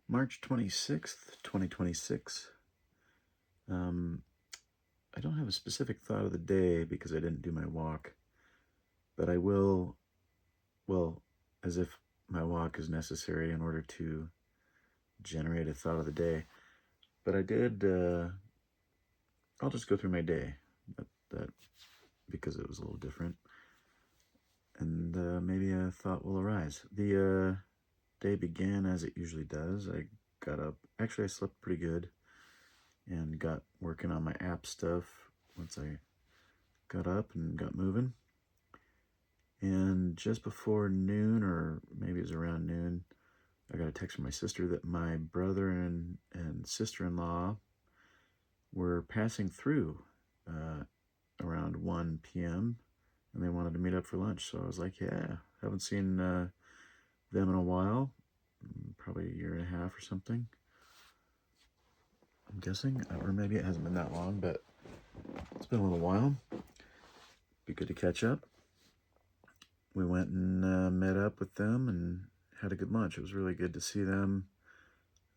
March 26th, 2026. I don't have a specific thought of the day because I didn't do my walk, but I will, well, as if my walk is necessary in order to generate a thought of the day. But I did, I'll just go through my day, that because it was a little different, and maybe a thought will arise. The day began as it usually does. I got up, actually I slept pretty good, and got working on my app stuff once I got up and got moving. And just before noon, or maybe it was around noon, I got a text from my sister that my brother and sister-in-law were passing through around 1 p.m. and they wanted to meet up for lunch. So I was like, yeah, haven't seen them in a while, probably a year and a half or something, I'm guessing, or maybe it hasn't been that long, but it's been a little while. Be good to catch up. We went and met up with them and had a good lunch. It was really good to see them.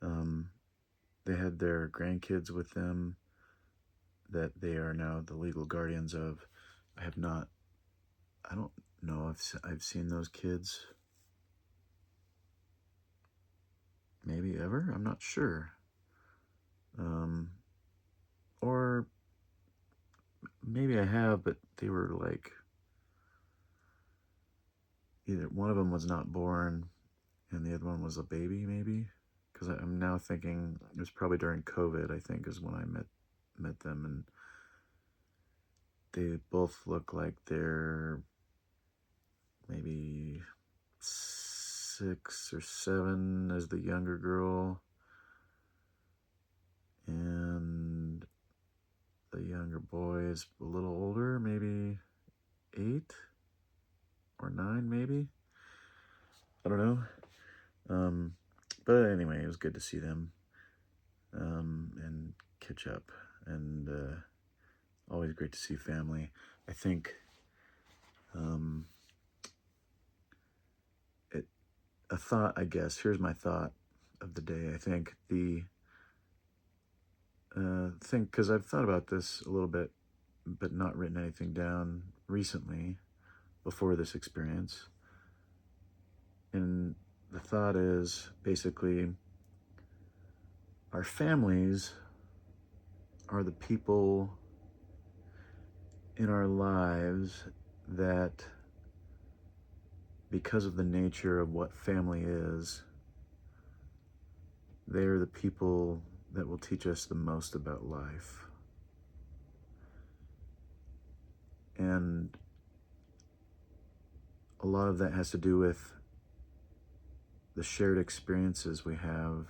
They had their grandkids with them that they are now the legal guardians of. I don't know if I've seen those kids maybe ever. I'm not sure. Or maybe I have, but they were like, either one of them was not born and the other one was a baby, maybe. Because I'm now thinking it was probably during COVID, I think, is when I met them, and they both look like they're maybe 6 or 7 as the younger girl, and the younger boy is a little older, maybe 8 or 9, maybe. I don't know. But anyway, it was good to see them and catch up, and always great to see family. I think a thought, I guess, here's my thought of the day. I think the thing, because I've thought about this a little bit, but not written anything down recently before this experience. And the thought is basically our families are the people in our lives that, because of the nature of what family is, they're the people that will teach us the most about life. And a lot of that has to do with the shared experiences we have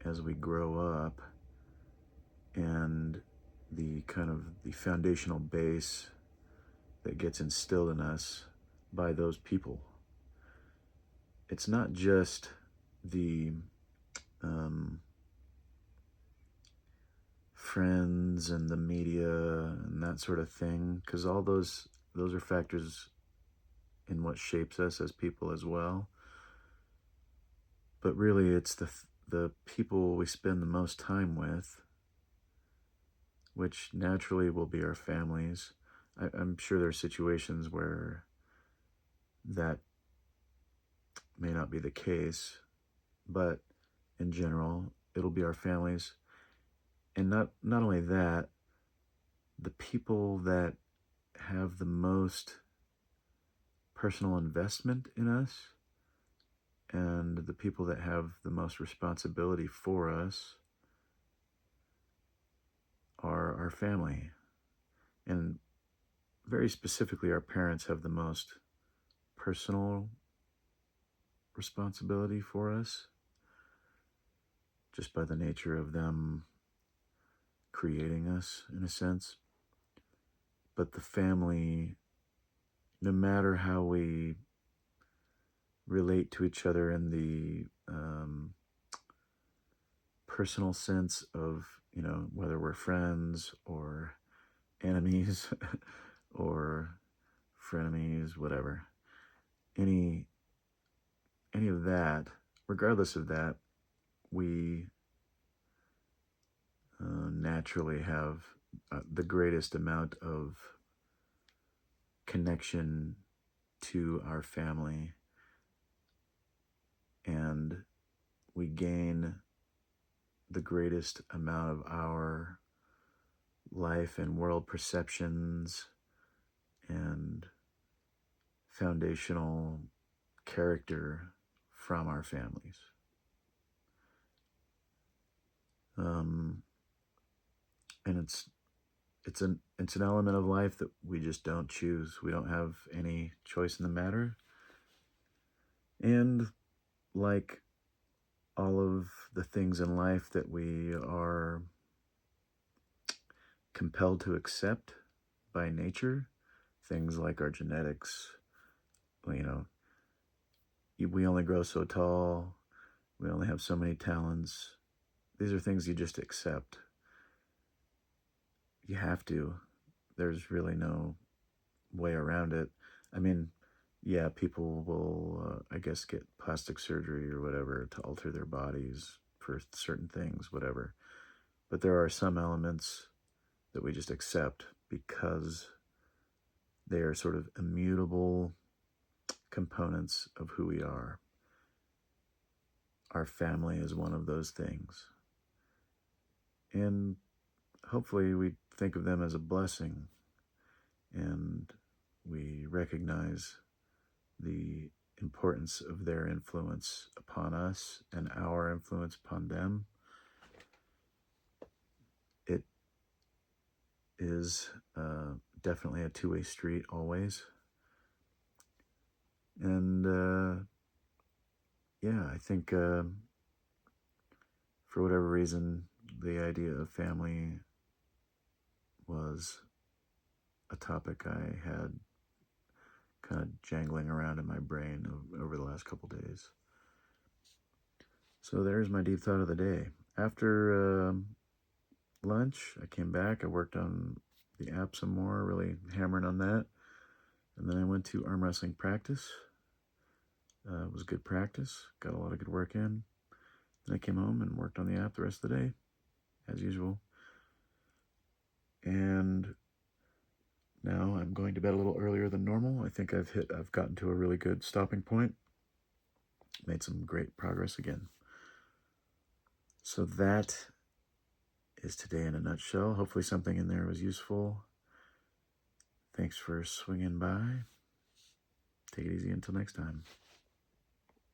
as we grow up, and the kind of the foundational base that gets instilled in us by those people. It's not just the friends and the media and that sort of thing, because all those are factors in what shapes us as people as well. But really, it's the people we spend the most time with, which naturally will be our families. I'm sure there are situations where that may not be the case, but in general, it'll be our families. And not only that, the people that have the most personal investment in us and the people that have the most responsibility for us are our family. And very specifically, our parents have the most personal responsibility for us, just by the nature of them creating us, in a sense. But the family, no matter how we relate to each other in the personal sense of, whether we're friends or enemies or frenemies, whatever, any of that, regardless of that, we naturally have the greatest amount of connection to our family, and we gain the greatest amount of our life and world perceptions and foundational character from our families. And it's an element of life that we just don't choose. We don't have any choice in the matter. And like all of the things in life that we are compelled to accept by nature, things like our genetics, you know, we only grow so tall, we only have so many talents. These are things you just accept. You have to. There's really no way around it. I mean, yeah, people will, I guess, get plastic surgery or whatever to alter their bodies for certain things, whatever. But there are some elements that we just accept because they are sort of immutable components of who we are. Our family is one of those things. And hopefully we think of them as a blessing, and we recognize the importance of their influence upon us and our influence upon them. It is definitely a two-way street always. And yeah, I think for whatever reason, the idea of family was a topic I had kind of jangling around in my brain over the last couple days. So there's my deep thought of the day. After lunch, I came back, I worked on the app some more, really hammering on that. And then I went to arm wrestling practice. It was good practice, got a lot of good work in. Then I came home and worked on the app the rest of the day, as usual. And now I'm going to bed a little earlier than normal. I think I've gotten to a really good stopping point. Made some great progress again. So that is today in a nutshell. Hopefully something in there was useful. Thanks for swinging by. Take it easy until next time.